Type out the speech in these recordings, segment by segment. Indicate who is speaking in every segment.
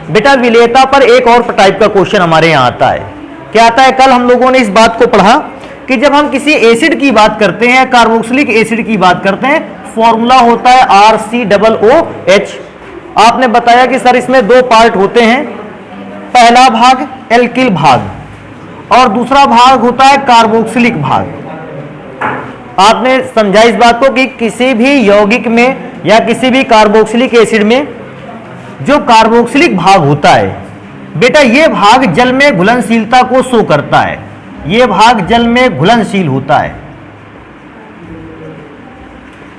Speaker 1: बेटा विलेयता पर एक और टाइप का क्वेश्चन हमारे यहाँ आता है। क्या आता है? कल हम लोगों ने इस बात को पढ़ा कि जब हम किसी एसिड की बात करते हैं, कार्बोक्सिलिक एसिड की बात करते हैं, फॉर्मूला होता है RCOOH। आपने बताया कि सर इसमें दो पार्ट होते हैं, पहला भाग एल्किल भाग और दूसरा भाग होता है कार्बोक्सिलिक भाग। आपने समझा इस बात को कि किसी भी यौगिक में या किसी भी कार्बोक्सिलिक एसिड में जो कार्बोक्सिलिक भाग होता है, बेटा ये भाग जल में घुलनशीलता को शो करता है, ये भाग जल में घुलनशील होता है।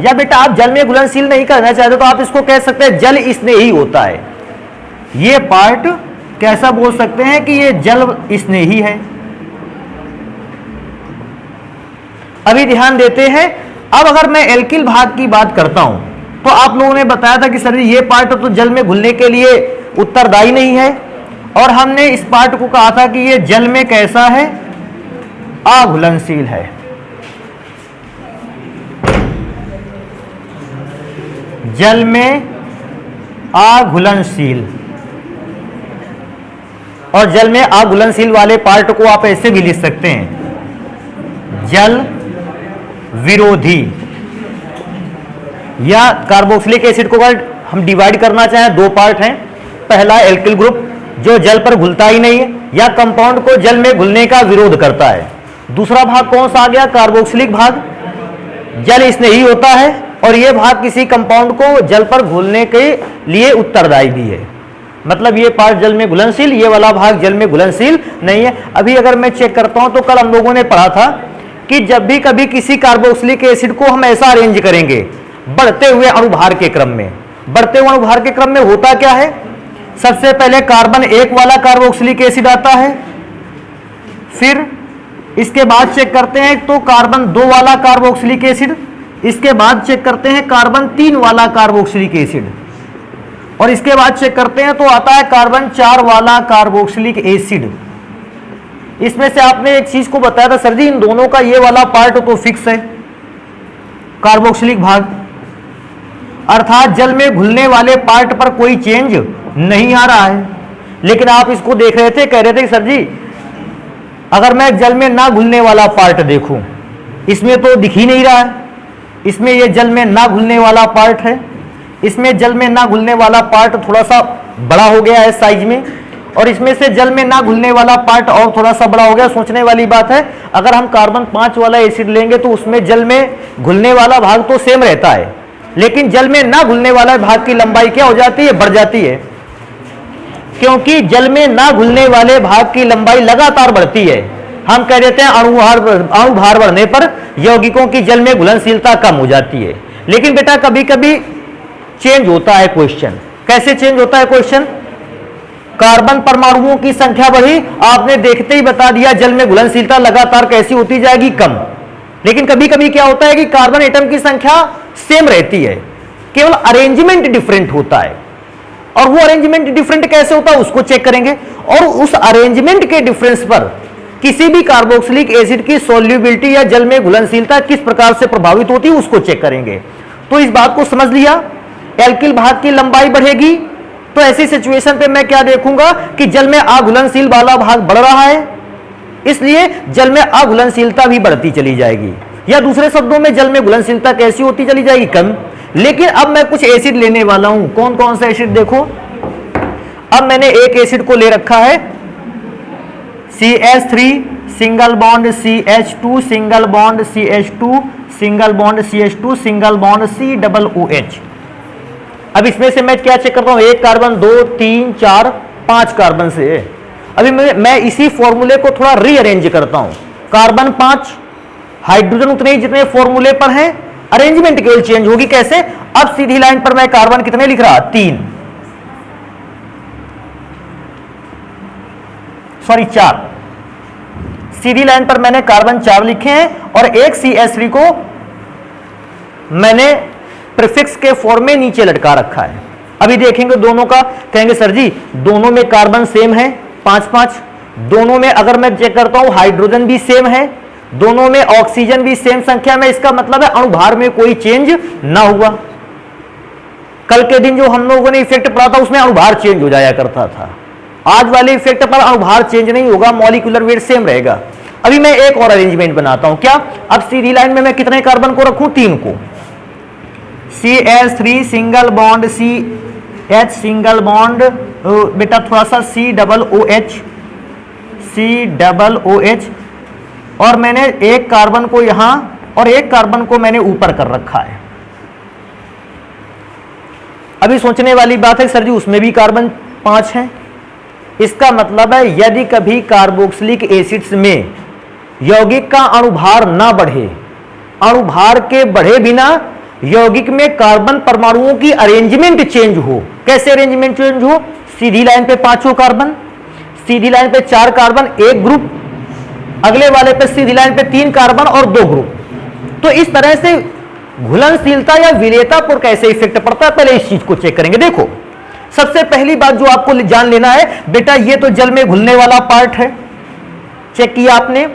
Speaker 1: या बेटा आप जल में घुलनशील नहीं करना चाहते तो आप इसको कह सकते हैं जल स्नेही होता है। ये पार्ट कैसा बोल सकते हैं कि ये जल स्नेही है। अभी ध्यान देते हैं, अब अगर मैं एल्किल भाग की बात करता हूं तो आप लोगों ने बताया था कि सर ये पार्ट तो जल में घुलने के लिए उत्तरदायी नहीं है, और हमने इस पार्ट को कहा था कि ये जल में कैसा है? अघुलनशील है। जल में अघुलनशील, और जल में अघुलनशील वाले पार्ट को आप ऐसे भी लिख सकते हैं, जल विरोधी। या कार्बोक्सिलिक एसिड को अगर हम डिवाइड करना चाहें, दो पार्ट हैं, पहला एल्किल ग्रुप जो जल पर घुलता ही नहीं है या कंपाउंड को जल में घुलने का विरोध करता है। दूसरा भाग कौन सा आ गया? कार्बोक्सिलिक भाग, जल स्नेही होता है और यह भाग किसी कंपाउंड को जल पर घुलने के लिए उत्तरदायी भी है। मतलब ये पार्ट जल में घुलनशील, ये वाला भाग जल में घुलनशील नहीं है। अभी अगर मैं चेक करता हूं तो कल हम लोगों ने पढ़ा था कि जब भी कभी किसी कार्बोक्सिलिक एसिड को हम ऐसा अरेंज करेंगे बढ़ते हुए अणुभार के क्रम में, बढ़ते हुए अणुभार के क्रम में होता क्या है? सबसे पहले कार्बन 1 वाला कार्बोक्सिलिक एसिड आता है, फिर इसके बाद चेक करते हैं तो कार्बन 2 वाला कार्बोक्सिलिक एसिड, इसके बाद चेक करते हैं कार्बन 3 वाला कार्बोक्सिलिक एसिड, और इसके बाद चेक करते हैं तो आता है कार्बन 4 वाला कार्बोक्सिलिक एसिड। इसमें से आपने एक चीज को बताया था, सर जी इन दोनों का ये वाला पार्ट तो फिक्स है, कार्बोक्सिलिक भाग, अर्थात जल में घुलने वाले पार्ट पर कोई चेंज नहीं आ रहा है। लेकिन आप इसको देख रहे थे, कह रहे थे कि सर जी अगर मैं जल में ना घुलने वाला पार्ट देखूं, इसमें तो दिख ही नहीं रहा है, इसमें ये जल में ना घुलने वाला पार्ट है, इसमें जल में ना घुलने वाला पार्ट थोड़ा सा बड़ा हो गया है साइज में, और इसमें से जल में ना घुलने वाला पार्ट और थोड़ा सा बड़ा हो गया। सोचने वाली बात है, अगर हम कार्बन 5 वाला एसिड लेंगे तो उसमें जल में घुलने वाला भाग तो सेम रहता है, लेकिन जल में ना घुलने वाला भाग की लंबाई क्या हो जाती है? बढ़ जाती है, क्योंकि जल में ना घुलने वाले भाग की लंबाई लगातार बढ़ती है। हम कह देते हैं अणुभार बढ़ने पर यौगिकों की जल में घुलनशीलता कम हो जाती है। लेकिन बेटा कभी कभी चेंज होता है क्वेश्चन। कैसे चेंज होता है क्वेश्चन? कार्बन परमाणुओं की संख्या बढ़ी, आपने देखते ही बता दिया जल में घुलनशीलता लगातार कैसी होती जाएगी? कम। लेकिन कभी कभी क्या होता है कि कार्बन एटम की संख्या सेम रहती है, केवल अरेंजमेंट डिफरेंट होता है, और वो अरेंजमेंट डिफरेंट कैसे होता है उसको चेक करेंगे, और उस अरेंजमेंट के डिफरेंस पर किसी भी कार्बोक्सिलिक एसिड की सोल्यूबिलिटी या जल में घुलनशीलता किस प्रकार से प्रभावित होती है उसको चेक करेंगे। तो इस बात को समझ लिया, एल्किल भाग की लंबाई बढ़ेगी तो ऐसी सिचुएशन पे मैं क्या देखूंगा कि जल में अघुलनशील वाला भाग बढ़ रहा है, इसलिए जल में अघुलनशीलता भी बढ़ती चली जाएगी, या दूसरे शब्दों में जल में घुलनशीलता कैसी होती चली जाएगी? कम। लेकिन अब मैं कुछ एसिड लेने वाला हूं, कौन कौन सा एसिड देखो। अब मैंने एक एसिड को ले रखा है CH3 single bond CH2 single bond CH2 single bond CH2 single bond COOH। अब इसमें से मैं क्या चेक करता हूं? 1 कार्बन, 2, 3, 4, 5 कार्बन से। अभी मैं इसी फॉर्मूले को थोड़ा रीअरेंज करता हूं। कार्बन 5, हाइड्रोजन उतने ही जितने फॉर्मूले पर हैं, अरेंजमेंट केवल चेंज होगी। कैसे? अब सीधी लाइन पर मैं कार्बन कितने लिख रहा? 3, सॉरी 4। सीधी लाइन पर मैंने कार्बन 4 लिखे हैं और एक CH3 को मैंने प्रीफिक्स के फॉर्म में नीचे लटका रखा है। अभी देखेंगे दोनों का, कहेंगे सर जी दोनों में कार्बन सेम है 5-5, दोनों में अगर मैं चेक करता हूं हाइड्रोजन भी सेम है, दोनों में ऑक्सीजन भी सेम संख्या में, इसका मतलब है अणुभार में कोई चेंज ना हुआ। कल के दिन जो हम लोगों ने इफेक्ट पढ़ा था उसमें अणुभार चेंज हो जाया करता था। आज वाले इफेक्ट पर अणुभार चेंज नहीं होगा, मॉलिक्यूलर वेट सेम रहेगा। अभी मैं एक और अरेंजमेंट बनाता हूं। क्या? अब सीधी लाइन में मैं कितने कार्बन को रखूं? 3 को। CH3 single bond, CH single bond, बेटा थोड़ा सा C OH, और मैंने एक कार्बन को यहां और एक कार्बन को मैंने ऊपर कर रखा है। अभी सोचने वाली बात है सर जी उसमें भी कार्बन 5 हैं। इसका मतलब है यदि कभी कार्बोक्सिलिक एसिड्स में यौगिक का अणुभार ना बढ़े, अणुभार के बढ़े बिना यौगिक में कार्बन परमाणुओं की अरेंजमेंट चेंज हो। कैसे अरेंजमेंट चेंज हो? सीधी लाइन पे 5 कार्बन, सीधी लाइन पे 4 कार्बन एक ग्रुप, अगले वाले पे सीधी लाइन पे 3 कार्बन और 2 ग्रुप। तो इस तरह से घुलनशीलता या विलेयता पर कैसे इफेक्ट पड़ता है, पहले इस चीज को चेक करेंगे। देखो सबसे पहली बात जो आपको जान लेना है, बेटा ये तो जल में घुलने वाला पार्ट है, चेक किया आपने।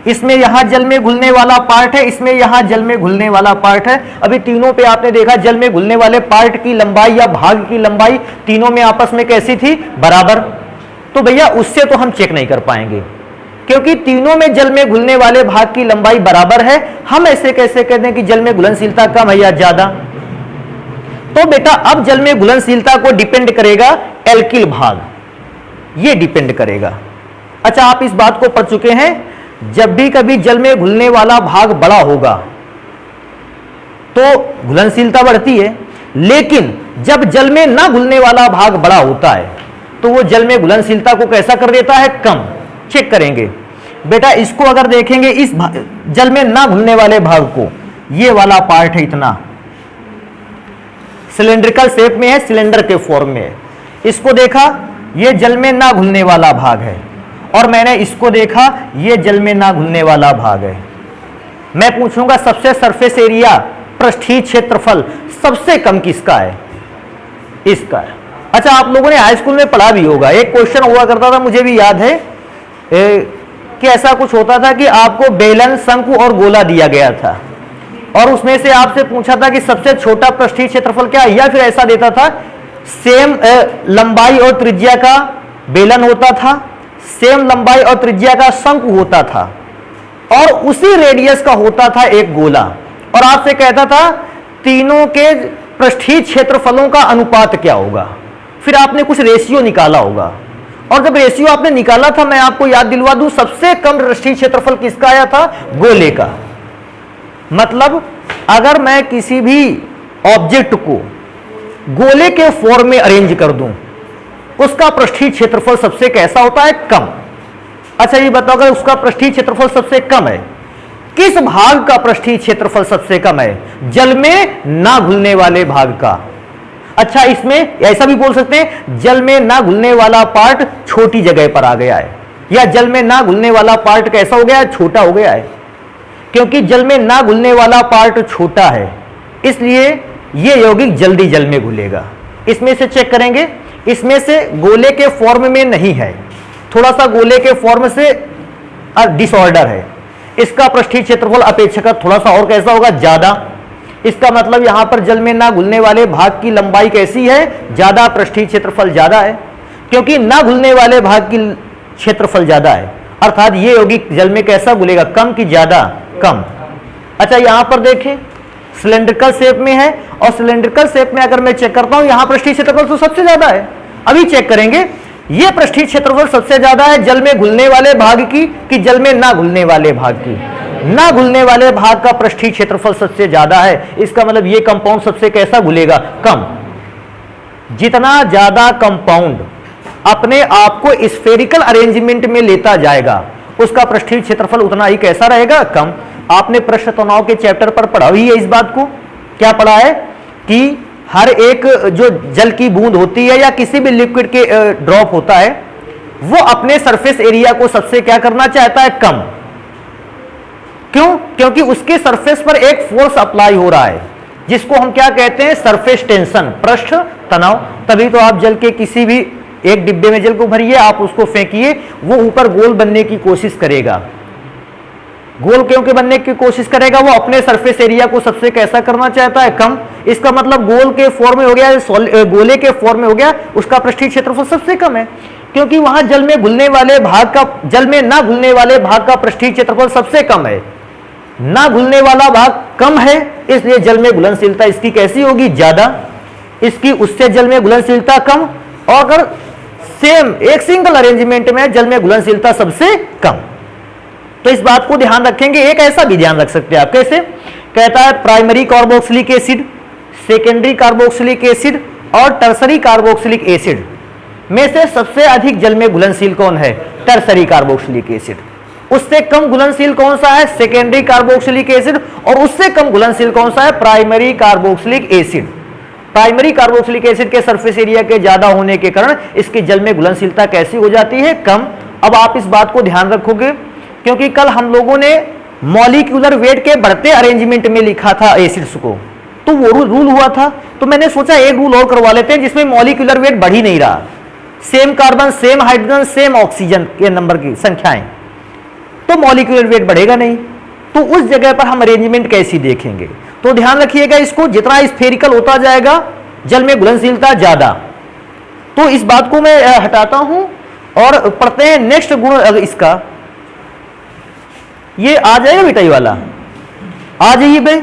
Speaker 1: इसमें यहां जल में घुलने वाला पार्ट है, इसमें यहां जल में घुलने वाला पार्ट है। अभी तीनों पे आपने देखा जल में घुलने वाले पार्ट की लंबाई या भाग की लंबाई तीनों में आपस में कैसी थी? बराबर। तो भैया उससे तो हम चेक नहीं कर पाएंगे क्योंकि तीनों में जल में घुलने वाले भाग की लंबाई बराबर है। हम ऐसे कैसे कहते हैं कि जल में घुलनशीलता कम है या ज्यादा? तो बेटा अब जल में घुलनशीलता को डिपेंड करेगा एल्किल भाग, ये डिपेंड करेगा। अच्छा आप इस बात को पढ़ चुके हैं, जब भी कभी जल में घुलने वाला भाग बड़ा होगा तो घुलनशीलता बढ़ती है, लेकिन जब जल में ना घुलने वाला भाग बड़ा होता है तो वो जल में घुलनशीलता को कैसा कर देता है? कम। चेक करेंगे बेटा, इसको अगर देखेंगे इस जल में ना घुलने वाले भाग को, ये वाला पार्ट है इतना, सिलेंड्रिकल शेप में है, सिलेंडर के फॉर्म में है। इसको देखा, ये जल में ना घुलने वाला भाग है, और मैंने इसको देखा, ये जल में ना घुलने वाला भाग है। मैं पूछूंगा सबसे सरफेस एरिया, पृष्ठीय क्षेत्रफल सबसे कम किसका है? इसका है। अच्छा आप लोगों ने हाई स्कूल में पढ़ा भी होगा, एक क्वेश्चन हुआ करता था, मुझे भी याद है कि ऐसा कुछ होता था कि आपको बेलन, शंकु और गोला दिया गया था और उसमें से आपसे पूछा था कि सबसे छोटा पृष्ठीय क्षेत्रफल क्या है, या फिर ऐसा देता था सेम लंबाई और त्रिज्या का बेलन होता था, सेम लंबाई और त्रिज्या का शंकु होता था, और उसी रेडियस का होता था एक गोला, और आपसे कहता था तीनों के पृष्ठीय क्षेत्रफलों का अनुपात क्या होगा। फिर आपने कुछ रेशियो निकाला होगा, और जब रेशियो आपने निकाला था, मैं आपको याद दिलवा दूं, सबसे कम पृष्ठीय क्षेत्रफल किसका आया था? गोले का। मतलब अगर मैं किसी भी ऑब्जेक्ट को गोले के फॉर्म में अरेंज कर दूं, उसका पृष्ठीय क्षेत्रफल सबसे कैसा होता है? कम। अच्छा ये बताओ, अगर उसका पृष्ठीय क्षेत्रफल सबसे कम है, किस भाग का पृष्ठीय क्षेत्रफल सबसे कम है? जल में ना घुलने वाले भाग का। अच्छा इसमें ऐसा भी बोल सकते हैं, जल में ना घुलने वाला पार्ट छोटी जगह पर आ गया है, या जल में ना घुलने वाला पार्ट कैसा हो गया है? छोटा हो गया है। क्योंकि जल में ना घुलने वाला पार्ट छोटा है, इसलिए ये यौगिक जल्दी जल में घुलेगा। इसमें से चेक करेंगे, इसमें से गोले के फॉर्म में नहीं है, थोड़ा सा गोले के फॉर्म से डिसऑर्डर है। इसका पृष्ठीय क्षेत्रफल अपेक्षाकृत थोड़ा सा और कैसा होगा? ज्यादा। इसका मतलब यहां पर जल में ना घुलने वाले भाग की लंबाई कैसी है? ज्यादा, पृष्ठीय क्षेत्रफल ज्यादा है, क्योंकि ना घुलने वाले भाग की क्षेत्रफल ज्यादा है, अर्थात ये यौगिक जल में कैसा घुलेगा? कम की ज्यादा? कम। अच्छा यहां पर देखें, सिलेंड्रिकल शेप में है, और सिलेंड्रिकल शेप में अगर मैं चेक करता हूं, यहां पृष्ठीय क्षेत्रफल तो सबसे ज्यादा है। अभी चेक करेंगे, ये पृष्ठीय क्षेत्रफल सबसे ज्यादा है जल में घुलने वाले भाग की कि जल में ना घुलने वाले भाग की? ना घुलने वाले भाग का पृष्ठीय क्षेत्रफल सबसे ज्यादा है। इसका मतलब ये कंपाउंड सबसे कैसा घुलेगा? कम। जितना ज्यादा कंपाउंड अपने आप को स्फेरिकल अरेंजमेंट में लेता जाएगा, उसका पृष्ठीय क्षेत्रफल उतना ही कैसा रहेगा? कम। आपने पृष्ठ तनाव के चैप्टर पर पढ़ा ही है इस बात को। क्या पढ़ा है कि हर एक जो जल की बूंद होती है या किसी भी लिक्विड के ड्रॉप होता है, वो अपने सरफेस एरिया को सबसे क्या करना चाहता है? कम। क्यों? क्योंकि उसके सरफेस पर एक फोर्स अप्लाई हो रहा है, जिसको हम क्या कहते हैं? सरफेस टेंशन, पृष्ठ तनाव। तभी तो आप जल के किसी भी एक डिब्बे में जल को भरिए, आप उसको फेंकिए, वो ऊपर गोल बनने की कोशिश करेगा। गोल क्योंकि बनने की कोशिश करेगा, वो अपने सरफेस एरिया को सबसे कैसा करना चाहता है, कम। इसका मतलब गोल के फॉर्म में हो गया, गोले के फॉर्म में हो गया, उसका पृष्ठीय क्षेत्रफल सबसे कम है, क्योंकि वहां जल में घुलने वाले भाग का, जल में ना घुलने वाले भाग का पृष्ठीय क्षेत्रफल सबसे कम है, ना घुलने वाला भाग कम है, इसलिए जल में घुलनशीलता इसकी कैसी होगी, ज्यादा, इसकी उससे जल में घुलनशीलता कम। और अगर सेम एक सिंगल अरेंजमेंट में जल में घुलनशीलता सबसे कम, तो इस बात को ध्यान रखेंगे। एक ऐसा भी ध्यान रख सकते हैं आप, कैसे, कहता है primary carboxylic acid, secondary carboxylic acid और टर्सरी कार्बोक्सिलिक एसिड में से सबसे अधिक जल में घुलनशील कौन है, टर्सरी कार्बोक्सिलिक एसिड। उससे कम घुलनशील कौन सा है, सेकेंडरी कार्बोक्सिलिक एसिड, और उससे कम घुलनशील कौन सा है, primary carboxylic acid. Primary carboxylic acid के सरफेस एरिया के ज्यादा होने के कारण इसकी जल में घुलनशीलता कैसी हो जाती है, कम। अब आप इस बात को ध्यान रखोगे, क्योंकि कल हम लोगों ने मॉलिक्यूलर वेट के बढ़ते अरेंजमेंट में लिखा था एसिड्स को, तो वो रूल हुआ था, तो मैंने सोचा एक रूल और करवा लेते हैं जिसमें मॉलिक्यूलर वेट बढ़ ही नहीं रहा, same carbon, same hydrogen, same oxygen के नंबर की संख्याएं, तो मॉलिक्यूलर वेट बढ़ेगा नहीं। तो उस जगह पर हम अरेंजमेंट कैसी देखेंगे, तो ध्यान रखिएगा इसको, जितना स्फेरिकल होता जाएगा जल में घुलनशीलता ज्यादा। तो इस बात को मैं हटाता हूं और पढ़ते हैं नेक्स्ट गुण इसका। ये आ जाएगा बेटा, ये वाला आ जाइए भाई।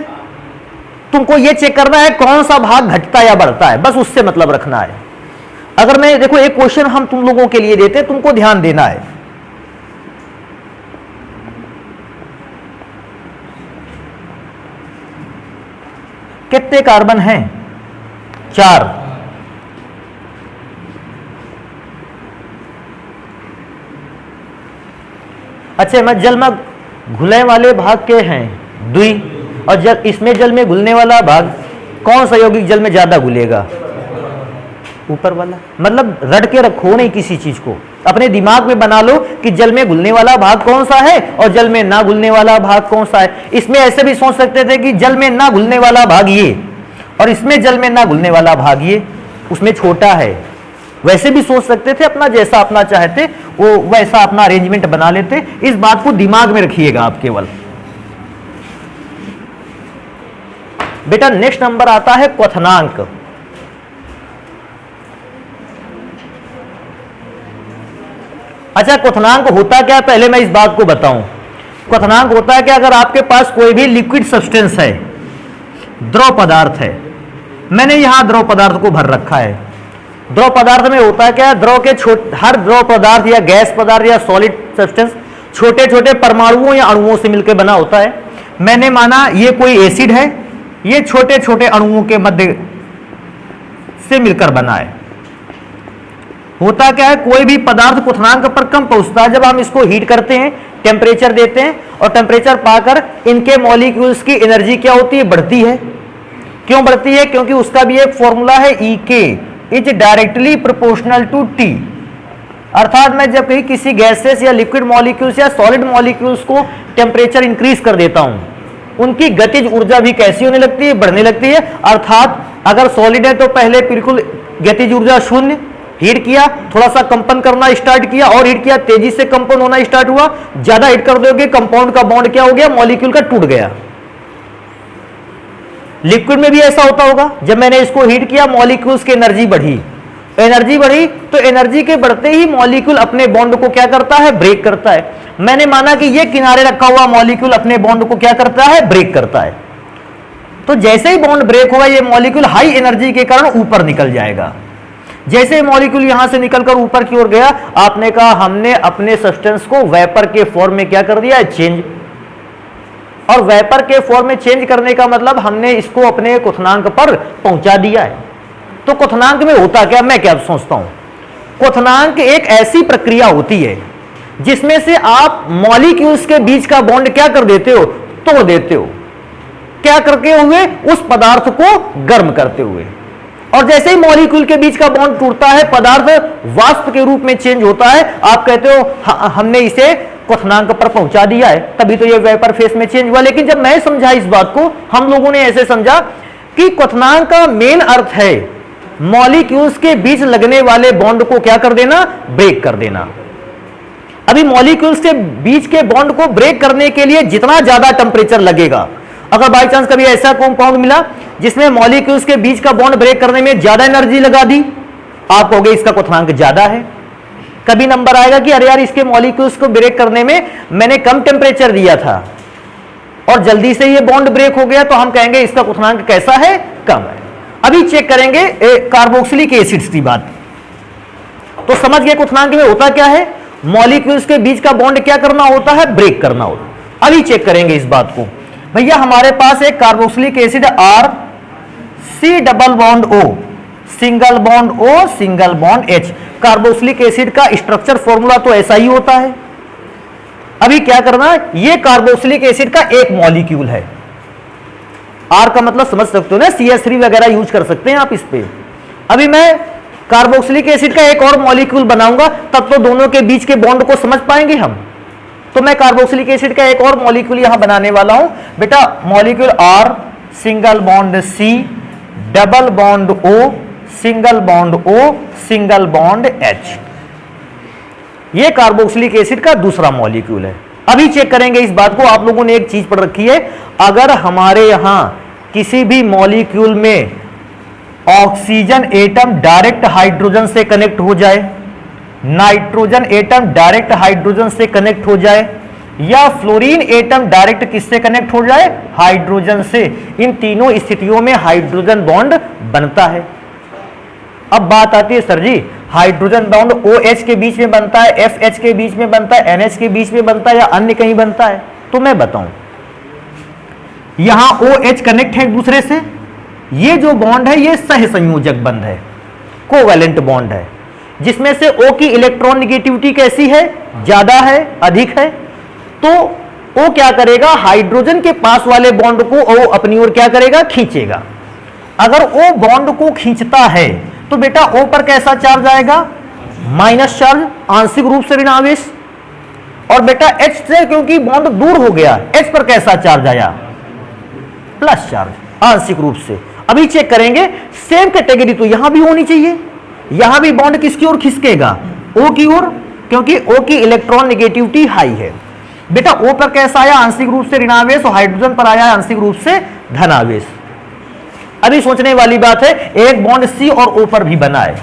Speaker 1: तुमको ये चेक करना है कौन सा भाग घटता या बढ़ता है, बस उससे मतलब रखना है। अगर मैं देखो एक क्वेश्चन हम तुम लोगों के लिए देते, तुमको ध्यान देना है। कितने कार्बन हैं, 4। अच्छा, मैं जल में घुलने वाले भाग के हैं 2, और जब इसमें जल में घुलने वाला भाग कौन सा यौगिक जल में ज्यादा घुलेगा, ऊपर वाला। मतलब रट के रखो नहीं किसी चीज को, अपने दिमाग में बना लो कि जल में घुलने वाला भाग कौन सा है और जल में ना घुलने वाला भाग कौन सा है। इसमें ऐसे भी सोच सकते थे कि जल में ना घुलने वाला भाग ये, और इसमें जल में ना घुलने वाला भाग ये, उसमें छोटा है। वैसे भी सोच सकते थे, अपना जैसा अपना चाहते वो वैसा अपना अरेंजमेंट बना लेते। इस बात को दिमाग में रखिएगा आप केवल। बेटा नेक्स्ट नंबर आता है क्वथनांक। अच्छा, क्वथनांक होता क्या है, पहले मैं इस बात को बताऊं। क्वथनांक होता है कि अगर आपके पास कोई भी लिक्विड सब्सटेंस है, द्रव पदार्थ है, मैंने यहां द्रव पदार्थ को भर रखा है। द्रव पदार्थ में होता है क्या, द्रव के हर द्रव पदार्थ या गैस पदार्थ या सॉलिड सब्सटेंस छोटे छोटे परमाणुओं या अणुओं से मिलकर बना होता है। मैंने माना ये कोई एसिड है, ये छोटे छोटे अणुओं के मध्य से मिलकर बना है। होता क्या है, कोई भी पदार्थ क्वथनांक पर कम पहुंचता है जब हम इसको हीट करते हैं, टेम्परेचर देते हैं, और टेम्परेचर पाकर इनके मॉलिक्यूल्स की एनर्जी क्या होती है, बढ़ती है। क्यों बढ़ती है, क्योंकि उसका भी एक फॉर्मूला है, E is directly proportional to T। अर्थात मैं जब कहीं किसी गैसेस या लिक्विड मॉलिक्यूल्स या सॉलिड मॉलिक्यूल्स को टेम्परेचर इंक्रीज कर देता हूं, उनकी गतिज ऊर्जा भी कैसी होने लगती है, बढ़ने लगती है। अर्थात अगर सॉलिड है तो पहले बिल्कुल गतिज ऊर्जा शून्य, हीट किया, थोड़ा सा कंपन करना स्टार्ट किया, और हीट किया, तेजी से कंपन होना स्टार्ट हुआ। ज्यादा हीट कर दोगे, कंपाउंड का बॉन्ड क्या हो गया, मॉलिक्यूल का टूट गया। लिक्विड में भी ऐसा होता होगा, जब मैंने इसको हीट किया, मॉलिक्यूल्स की एनर्जी बढ़ी, तो एनर्जी के बढ़ते ही मॉलिक्यूल अपने बॉन्ड को क्या करता है, ब्रेक करता है। मैंने माना कि ये किनारे रखा हुआ मॉलिक्यूल अपने बॉन्ड को क्या करता है, ब्रेक करता है। तो जैसे ही बॉन्ड ब्रेक होगा, ये मॉलिक्यूल हाई एनर्जी के कारण ऊपर निकल जाएगा। जैसे मॉलिक्यूल यहां से निकलकर ऊपर की ओर गया, आपने कहा हमने अपने सब्सटेंस को वेपर के फॉर्म में क्या कर दिया है, चेंज। और वेपर के फॉर्म में चेंज करने का मतलब हमने इसको अपने क्वथनांक पर पहुंचा दिया है। तो क्वथनांक में होता क्या, मैं क्या सोचता हूं, क्वथनांक एक ऐसी प्रक्रिया होती है जिसमें से आप मॉलिक्यूल्स के बीच का बॉन्ड क्या कर देते हो, तोड़ देते हो। क्या करके हुए, उस पदार्थ को गर्म करते हुए। और जैसे ही मॉलिक्यूल के बीच का बॉन्ड टूटता है, पदार्थ वाष्प के रूप में चेंज होता है, आप कहते हो हमने इसे क्वथनांक पर पहुंचा दिया है, तभी तो ये वेपर फेस में चेंज हुआ। लेकिन जब मैं समझा इस बात को, हम लोगों ने ऐसे समझा कि क्वथनांक का मेन अर्थ है मॉलिक्यूल्स के बीच लगने वाले बॉन्ड को क्या कर देना, ब्रेक कर देना। अभी मॉलिक्यूल्स के बीच के बॉन्ड को ब्रेक करने के लिए जितना ज्यादा टेम्परेचर लगेगा, अगर बाई चांस कभी ऐसा कंपाउंड मिला जिसमें मॉलिक्यूल्स के बीच का बॉन्ड ब्रेक करने में ज्यादा एनर्जी लगा दी, आप कहोगे इसका क्वथनांक ज्यादा है। कभी नंबर आएगा कि अरे यार इसके मॉलिक्यूल्स को ब्रेक करने में मैंने कम टेम्परेचर दिया था और जल्दी से ये बॉन्ड ब्रेक हो गया, तो हम कहेंगे इसका क्वथनांक कैसा है, कम है। अभी चेक करेंगे कार्बोक्सिलिक एसिड्स की बात। तो समझ गए क्वथनांक में होता क्या है, मॉलिक्यूल्स के बीच का बॉन्ड क्या करना होता है, ब्रेक करना होता है। अभी चेक करेंगे इस बात को। भैया हमारे पास एक carboxylic acid R C double bond O single bond O single bond H। Carboxylic acid का स्ट्रक्चर फॉर्मूला तो ऐसा ही होता है। अभी क्या करना है, ये कार्बोक्सिलिक एसिड का एक मॉलिक्यूल है। R का मतलब समझ सकते हो ना, CH3 वगैरह यूज कर सकते हैं आप इस पे। अभी मैं कार्बोक्सिलिक एसिड का एक और मॉलिक्यूल बनाऊंगा, तब तो दोनों के बीच के बॉन्ड को समझ पाएंगे हम। तो मैं कार्बोक्सिलिक एसिड का एक और मॉलिक्यूल यहां बनाने वाला हूं। बेटा molecule R single bond C double bond O single bond O single bond H। ये कार्बोक्सिलिक एसिड का दूसरा मॉलिक्यूल है। अभी चेक करेंगे इस बात को। आप लोगों ने एक चीज पढ़ रखी है, अगर हमारे यहां किसी भी मॉलिक्यूल में ऑक्सीजन एटम डायरेक्ट हाइड्रोजन से कनेक्ट हो जाए, नाइट्रोजन एटम डायरेक्ट हाइड्रोजन से कनेक्ट हो जाए, या फ्लोरीन एटम डायरेक्ट किससे कनेक्ट हो जाए, हाइड्रोजन से, इन तीनों स्थितियों में हाइड्रोजन बॉन्ड बनता है। अब बात आती है सर जी हाइड्रोजन बॉन्ड OH के बीच में बनता है, FH के बीच में बनता है, NH के बीच में बनता है, या अन्य कहीं बनता है? तो मैं बताऊं, यहां OH कनेक्ट है एक दूसरे से, ये जो बॉन्ड है ये सहसंयोजक बंध है, कोवैलेंट बॉन्ड है, जिसमें से O की इलेक्ट्रॉन निगेटिविटी कैसी है, ज्यादा है, अधिक है। तो O क्या करेगा, हाइड्रोजन के पास वाले बॉन्ड को O अपनी ओर क्या करेगा, खींचेगा। अगर O बॉन्ड को खींचता है तो बेटा O पर कैसा चार्ज आएगा, माइनस चार्ज, आंशिक रूप से ऋणावेश। और बेटा H से क्योंकि बॉन्ड दूर हो गया, H पर कैसा चार्ज आया, प्लस चार्ज, आंशिक रूप से। अभी चेक करेंगे सेम कैटेगरी तो यहां भी होनी चाहिए, यहां भी बॉन्ड किसकी ओर खिसकेगा, O की ओर, क्योंकि O की इलेक्ट्रॉन निगेटिविटी हाई है। बेटा O पर कैसा आया, आंशिक रूप से ऋणावेश, और हाइड्रोजन पर आया आंशिक रूप से धनावेश। अभी सोचने वाली बात है, एक बॉन्ड C और O पर भी बना है,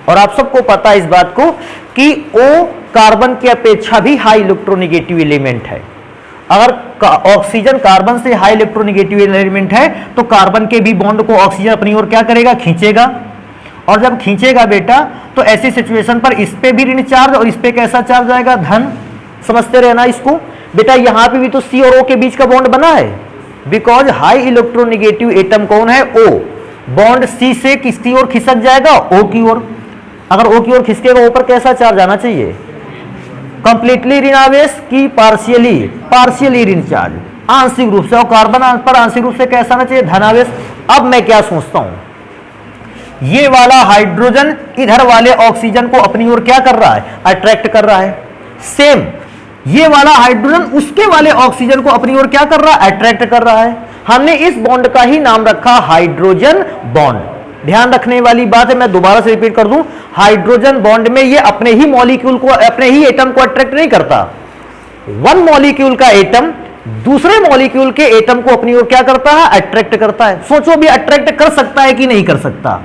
Speaker 1: और आप सबको पता है इस बात को कि O कार्बन की अपेक्षा भी हाई इलेक्ट्रोनेगेटिव एलिमेंट है। अगर ऑक्सीजन कार्बन से हाई इलेक्ट्रोनेगेटिव एलिमेंट है तो कार्बन के भी बॉन्ड को ऑक्सीजन अपनी ओर क्या करेगा, खींचेगा। और जब खींचेगा बेटा तो ऐसी सिचुएशन पर इस पे भी ऋण चार्ज और इस पे कैसा चार्ज आएगा, धन। समझते रहना इसको। बेटा यहां पे भी तो C और O के बीच का बॉन्ड बना है, बिकॉज हाई इलेक्ट्रोनेगेटिव एटम कौन है, O। बॉन्ड C से किसकी ओर खिसक जाएगा, O की ओर। अगर O की ओर खिसकेगा O पर कैसा चार्ज आना चाहिए, कंप्लीटली ऋणावेश की पार्शियली ऋण चार्ज, आंशिक रूप से। और कार्बन पर आंशिक रूप से कैसा आना चाहिए, धनावेश। अब मैं क्या सोचता हूं, ये वाला हाइड्रोजन इधर वाले ऑक्सीजन को अपनी ओर क्या कर रहा है, अट्रैक्ट कर रहा है। सेम ये वाला हाइड्रोजन उसके वाले ऑक्सीजन को अपनी ओर क्या कर रहा है, अट्रैक्ट कर रहा है। हमने इस बॉन्ड का ही नाम रखा हाइड्रोजन बॉन्ड। ध्यान रखने वाली बात है, मैं दोबारा से रिपीट कर दूं, हाइड्रोजन बॉन्ड में ये अपने ही मॉलिक्यूल को, अपने ही एटम को अट्रैक्ट नहीं करता। वन मॉलिक्यूल का एटम दूसरे मॉलिक्यूल के एटम को अपनी ओर क्या करता है, अट्रैक्ट करता है। सोचो भी अट्रैक्ट कर सकता है कि नहीं कर सकता,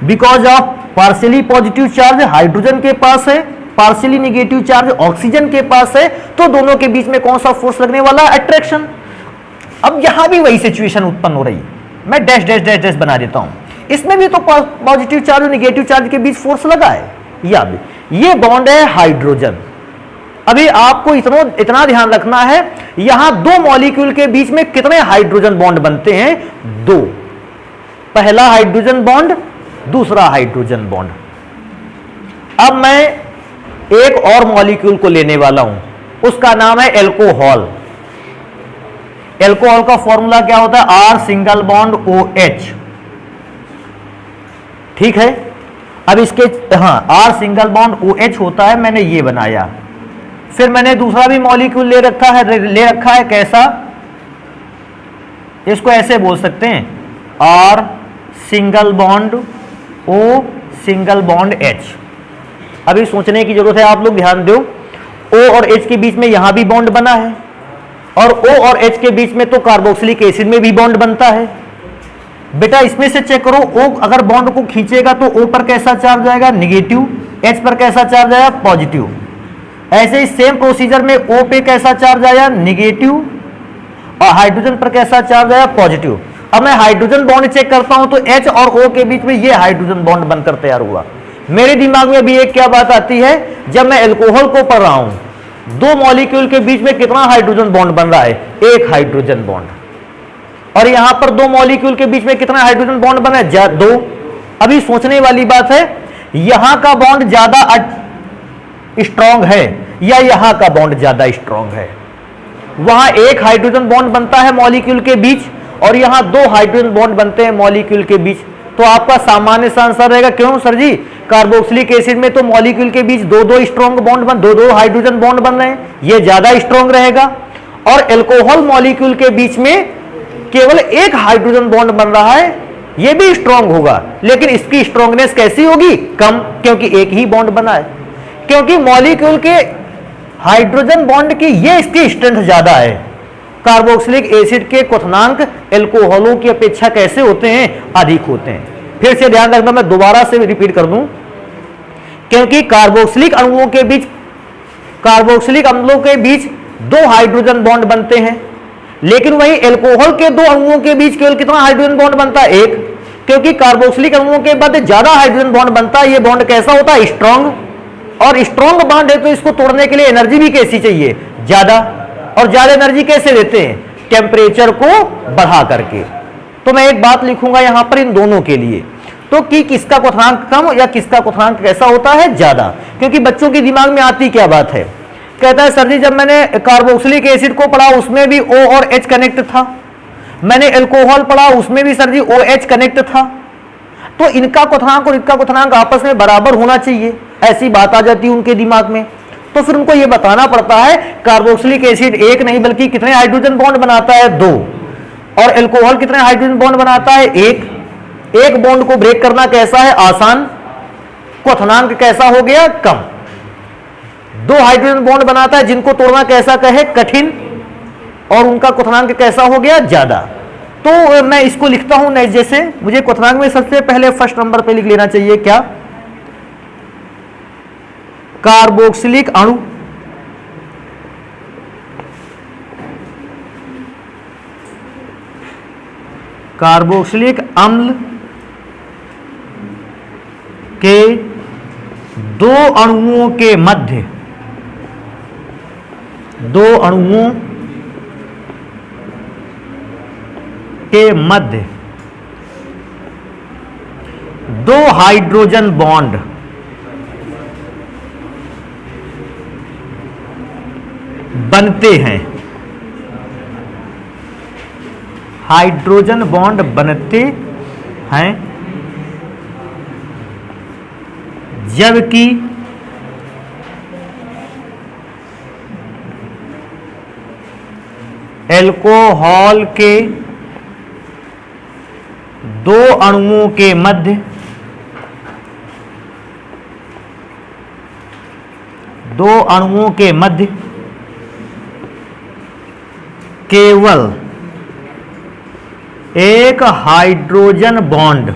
Speaker 1: because of partially positive charge hydrogen के पास है, पार्शियली नेगेटिव चार्ज ऑक्सीजन के पास है, तो दोनों के बीच में कौन सा फोर्स लगने वाला है, अट्रैक्शन। अब यहां भी वही सिचुएशन उत्पन्न हो रही, मैं डैश डैश डैश डैश बना देता हूं। इसमें भी तो पॉजिटिव चार्ज और नेगेटिव चार्ज के बीच फोर्स लगा है, या भी ये बॉन्ड है हाइड्रोजन। अभी आपको इतना ध्यान रखना है, यहां दो मॉलिक्यूल के बीच में कितने हाइड्रोजन बॉन्ड बनते हैं, दो। पहला हाइड्रोजन बॉन्ड, दूसरा हाइड्रोजन बॉन्ड। अब मैं एक और मॉलिक्यूल को लेने वाला हूं, उसका नाम है एल्कोहल। एल्कोहल का फॉर्मूला क्या होता है, R सिंगल बॉन्ड OH। ठीक है, अब इसके R सिंगल बॉन्ड OH होता है, मैंने ये बनाया। फिर मैंने दूसरा भी मॉलिक्यूल ले रखा है कैसा, इसको ऐसे बोल सकते हैं R single bond O single bond H। अभी सोचने की जरूरत है, आप लोग ध्यान दो। O और H के बीच में यहां भी बॉन्ड बना है, और O और H के बीच में तो कार्बोक्सिलिक एसिड में भी बॉन्ड बनता है। बेटा इसमें से चेक करो, O अगर बॉन्ड को खींचेगा तो O पर कैसा चार्ज आएगा, निगेटिव, H पर कैसा चार्ज आया, पॉजिटिव। ऐसे ही सेम प्रोसीजर में O पे कैसा चार्ज आया, निगेटिव, और हाइड्रोजन पर कैसा चार्ज आया, पॉजिटिव। अब मैं हाइड्रोजन बॉन्ड चेक करता हूं तो H और O के बीच में ये हाइड्रोजन बॉन्ड बनकर तैयार हुआ। मेरे दिमाग में अभी एक क्या बात आती है, जब मैं अल्कोहल को पढ़ रहा हूं, दो मॉलिक्यूल के बीच में कितना हाइड्रोजन बॉन्ड बन रहा है, एक हाइड्रोजन बॉन्ड, और यहां पर दो मॉलिक्यूल के बीच में कितना हाइड्रोजन बॉन्ड बना है, दो। अभी सोचने वाली बात है, यहां का बॉन्ड ज्यादा स्ट्रांग है या यहां का बॉन्ड ज्यादा स्ट्रांग है। वहां एक हाइड्रोजन बॉन्ड बनता है मॉलिक्यूल के बीच, और यहां दो हाइड्रोजन बॉन्ड बनते हैं मॉलिक्यूल के बीच। तो आपका सामान्य सा आंसर रहेगा, क्यों सर जी, कार्बोक्सिलिक एसिड में तो मॉलिक्यूल के बीच दो दो स्ट्रांग बॉन्ड बन, दो दो हाइड्रोजन बॉन्ड बन रहे हैं, ये ज्यादा स्ट्रांग रहेगा। और अल्कोहल मॉलिक्यूल के बीच में केवल एक हाइड्रोजन बॉन्ड बन रहा है, ये भी स्ट्रांग होगा, लेकिन इसकी स्ट्रांगनेस कैसी होगी, कम, क्योंकि एक ही बॉन्ड बना है। क्योंकि मॉलिक्यूल के हाइड्रोजन बॉन्ड की ये इसकी स्ट्रेंथ ज्यादा है। कार्बोक्सिलिक एसिड के क्वथनांक एल्कोहलों की अपेक्षा कैसे होते हैं, अधिक होते हैं। फिर से ध्यान रखना, मैं दोबारा से रिपीट कर दूं, क्योंकि कार्बोक्सिलिक अणुओं के बीच, कार्बोक्सिलिक अम्लों के बीच दो हाइड्रोजन बॉन्ड बनते हैं, लेकिन वही एल्कोहल के दो अणुओं के बीच केवल कितना हाइड्रोजन बॉन्ड बनता है, एक। क्योंकि कार्बोक्सिलिक अणुओं के बाद ज्यादा हाइड्रोजन बॉन्ड बनता है, ये बॉन्ड कैसा होता है, स्ट्रांग। और स्ट्रांग बॉन्ड है तो इसको तोड़ने के लिए एनर्जी भी कैसी चाहिए, ज्यादा। और ज्यादा एनर्जी कैसे देते हैं, टेम्परेचर को बढ़ा करके। तो मैं एक बात लिखूंगा यहां पर इन दोनों के लिए, तो कि किसका क्वथनांक कम या किसका क्वथनांक कैसा होता है, ज्यादा। क्योंकि बच्चों के दिमाग में आती क्या बात है, कहता है सर जी जब मैंने कार्बोक्सिलिक एसिड को पढ़ा उसमें भी O और H कनेक्ट था, मैंने अल्कोहल पढ़ा उसमें भी सर जी OH कनेक्ट था, तो इनका क्वथनांक और इनका क्वथनांक आपस में बराबर होना चाहिए, ऐसी बात आ जाती है उनके दिमाग में। तो फिर उनको यह बताना पड़ता है कार्बोक्सिलिक एसिड एक नहीं बल्कि कितने हाइड्रोजन बॉन्ड बनाता है, दो। और अल्कोहल कितने हाइड्रोजन बॉन्ड बनाता है, एक। एक बॉन्ड को ब्रेक करना कैसा है, आसान, क्वथनांक कैसा हो गया, कम। दो हाइड्रोजन बॉन्ड बनाता है जिनको तोड़ना कैसा कहे, कठिन, और उनका क्वथनांक कैसा हो गया, ज्यादा। तो मैं इसको लिखता हूं नेक्स्ट, जैसे मुझे क्वथनांक में सबसे पहले फर्स्ट नंबर पे लिख लेना चाहिए क्या, कार्बोक्सिलिक अणु कार्बोक्सिलिक अम्ल के दो अणुओं के मध्य, दो अणुओं के मध्य दो हाइड्रोजन बॉन्ड बनते हैं, हाइड्रोजन बॉन्ड बनते हैं, जबकि अल्कोहल के दो अणुओं के मध्य, दो अणुओं के मध्य केवल एक हाइड्रोजन बॉन्ड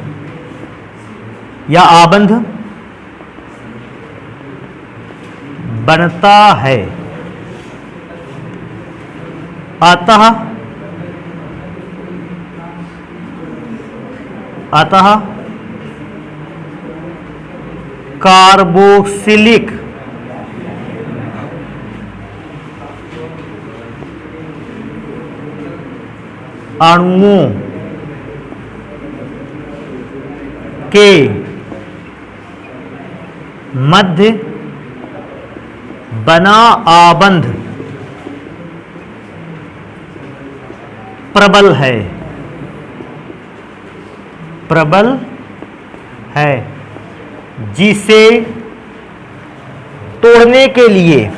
Speaker 1: या आबंध बनता है। अतः कार्बोक्सिलिक अणुओं के मध्य बना आबंध प्रबल है, प्रबल है, जिसे तोड़ने के लिए,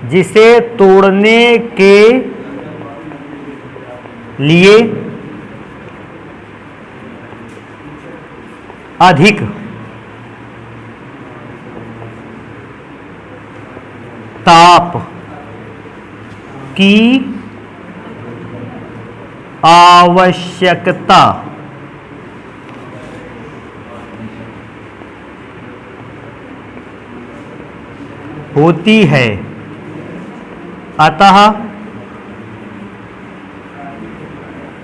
Speaker 1: जिसे तोड़ने के लिए अधिक ताप की आवश्यकता होती है, अतः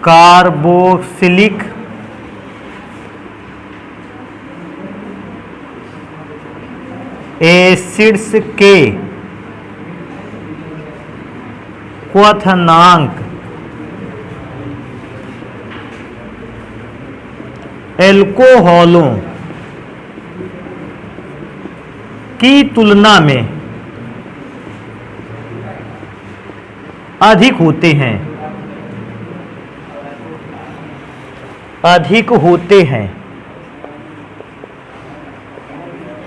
Speaker 1: कार्बोक्सिलिक एसिड्स के क्वथनांक एल्कोहलों की तुलना में अधिक होते हैं, अधिक होते हैं।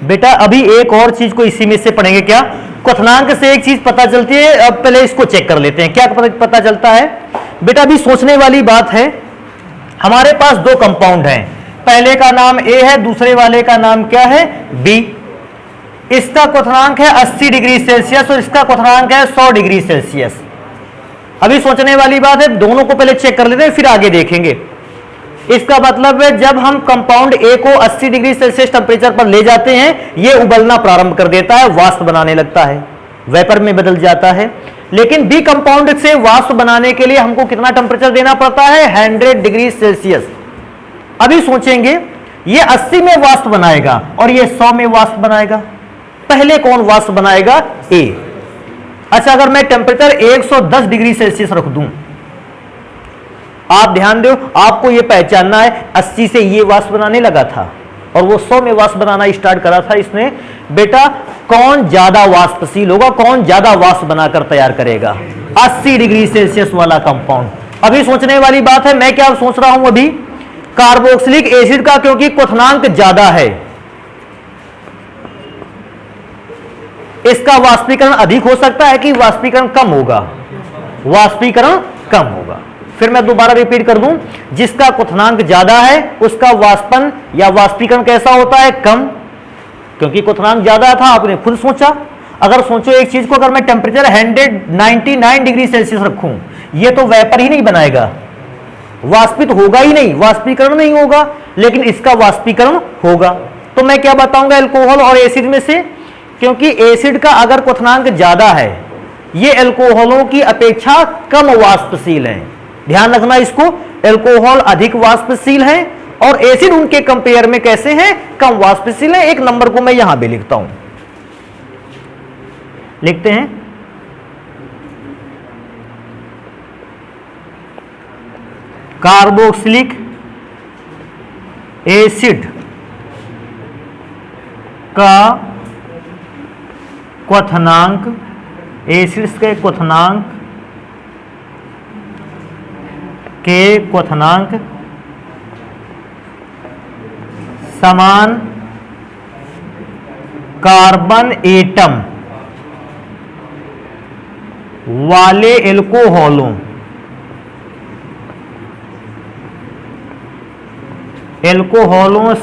Speaker 1: बेटा अभी एक और चीज को इसी में से पढ़ेंगे। क्या? क्वथनांक से एक चीज पता चलती है। अब पहले इसको चेक कर लेते हैं, क्या पता चलता है। बेटा अभी सोचने वाली बात है, हमारे पास दो कंपाउंड हैं, पहले का नाम ए है, दूसरे वाले का नाम क्या है? बी। इसका क्वथनांक है 80 डिग्री सेल्सियस और इसका क्वथनांक है 100 डिग्री सेल्सियस। अभी सोचने वाली बात है, दोनों को पहले चेक कर लेते हैं, फिर आगे देखेंगे। इसका मतलब है जब हम कंपाउंड ए को 80 डिग्री सेल्सियस टेम्परेचर पर ले जाते हैं, यह उबलना प्रारंभ कर देता है, वाष्प बनाने लगता है, वेपर में बदल जाता है। लेकिन बी कंपाउंड से वाष्प बनाने के लिए हमको कितना टेम्परेचर देना पड़ता है? 100 डिग्री सेल्सियस। अभी सोचेंगे, ये 80 में वाष्प बनाएगा और ये 100 में वाष्प बनाएगा, पहले कौन वाष्प बनाएगा? ए। अच्छा, अगर मैं टेम्परेचर 110 डिग्री सेल्सियस रख दूं, आप ध्यान दो, आपको यह पहचानना है 80 से ये वाष्प बनाने लगा था और वो 100 में वाष्प बनाना स्टार्ट करा था इसने। बेटा कौन ज्यादा वाष्पशील होगा, कौन ज्यादा वाष्प बनाकर तैयार करेगा? 80 डिग्री सेल्सियस वाला कंपाउंड। अभी सोचने वाली बात है, मैं क्या सोच रहा हूं अभी? कार्बोक्सिलिक एसिड का, क्योंकि क्वथनांक ज्यादा है, इसका वाष्पीकरण अधिक हो सकता है कि वाष्पीकरण कम होगा? वाष्पीकरण कम होगा। फिर मैं दोबारा रिपीट कर दूं, जिसका क्वथनांक ज्यादा है उसका वाष्पन या वाष्पीकरण कैसा होता है? कम, क्योंकि क्वथनांक ज्यादा था, आपने खुद सोचा। अगर सोचो एक चीज को, अगर मैं टेम्परेचर 199 डिग्री सेल्सियस रखूं, यह तो वेपर ही नहीं बनाएगा, वाष्पित होगा ही नहीं, वाष्पीकरण नहीं होगा, लेकिन इसका वाष्पीकरण होगा। तो मैं क्या बताऊंगा एल्कोहल और एसिड में से? क्योंकि एसिड का अगर क्वथनांक ज्यादा है, ये एल्कोहलों की अपेक्षा कम वाष्पशील है। ध्यान रखना इसको, एल्कोहल अधिक वाष्पशील है और एसिड उनके कंपेयर में कैसे हैं? कम वाष्पशील है। एक नंबर को मैं यहां भी लिखता हूं, लिखते हैं कार्बोक्सिलिक एसिड का क्वथनांक, एसिड्स के क्वथनांक समान कार्बन एटम वाले एल्कोहलों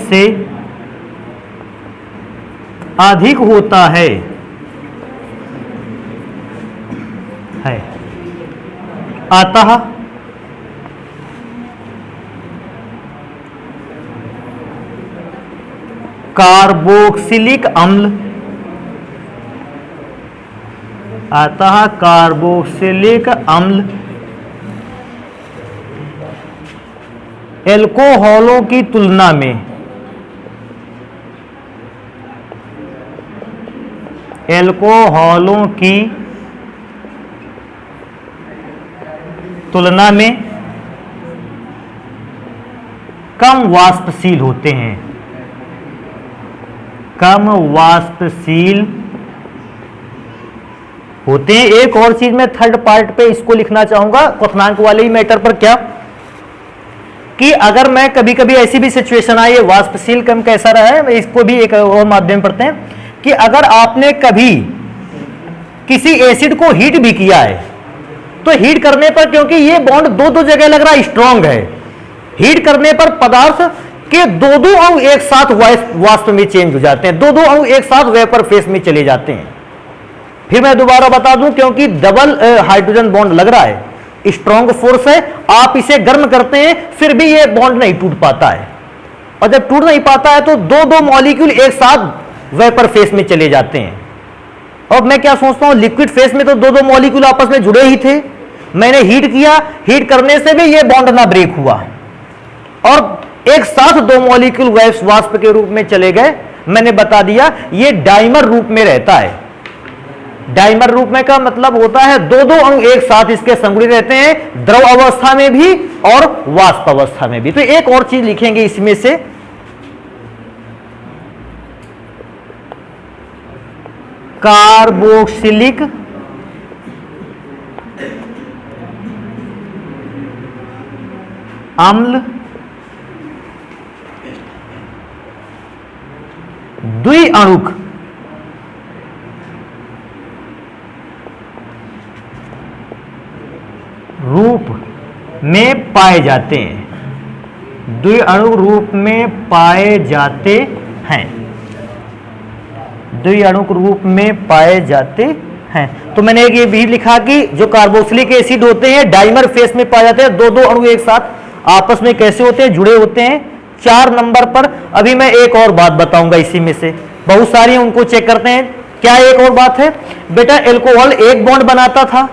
Speaker 1: से अधिक होता है अतः कार्बोक्सिलिक अम्ल, अतः कार्बोक्सिलिक अम्ल एल्कोहलों की तुलना में कम वाष्पशील होते हैं, कम वाष्पशील होते हैं। एक और चीज मैं थर्ड पार्ट पे इसको लिखना चाहूंगा क्वथनांक वाले ही मैटर पर, क्या कि अगर मैं कभी कभी ऐसी भी सिचुएशन आई है, वाष्पशील कम कैसा रहा है, इसको भी एक और माध्यम पढ़ते हैं कि अगर आपने कभी किसी एसिड को हीट भी किया है, तो हीट करने पर, क्योंकि ये बॉन्ड दो जगह लग रहा है स्ट्रांग है, हीट करने पर पदार्थ के दो अणु एक साथ वाष्प में चेंज हो जाते हैं, दो अणु एक साथ वेपर फेस में चले जाते हैं। फिर मैं दोबारा बता दूं, क्योंकि डबल हाइड्रोजन बॉन्ड लग रहा है, स्ट्रॉन्ग फोर्स है, आप इसे गर्म करते हैं फिर भी ये बॉन्ड नहीं टूट पाता है। और जब टूट नहीं पाता है तो दो दो मॉलिक्यूल एक साथ वेपर फेस में चले जाते हैं। और मैं क्या सोचता हूं, लिक्विड फेस में तो दो दो मॉलिक्यूल आपस में जुड़े ही थे, मैंने हीट किया, हीट करने से भी ये बॉन्ड ना ब्रेक हुआ और एक साथ दो मॉलिक्यूल गैस वाष्प के रूप में चले गए। मैंने बता दिया ये डाइमर रूप में रहता है। डाइमर रूप में का मतलब होता है दो दो अणु एक साथ इसके संगुणित रहते हैं, द्रव अवस्था में भी और वाष्प अवस्था में भी। तो एक और चीज लिखेंगे इसमें से, कार्बोक्सिलिक अम्ल द्विअणुक रूप में पाए जाते हैं, द्विअणु रूप में पाए जाते हैं, द्विअणुक रूप में पाए जाते हैं। तो मैंने एक ये भी लिखा कि जो कार्बोक्सिलिक एसिड होते हैं डाइमर फेस में पाए जाते हैं, दो दो अणु एक साथ आपस में कैसे होते हैं, जुड़े होते हैं। 4 नंबर पर अभी मैं एक और बात बताऊंगा, इसी में से बहुत सारी उनको चेक करते हैं। क्या एक और बात है बेटा, एल्कोहल एक बॉन्ड बनाता था,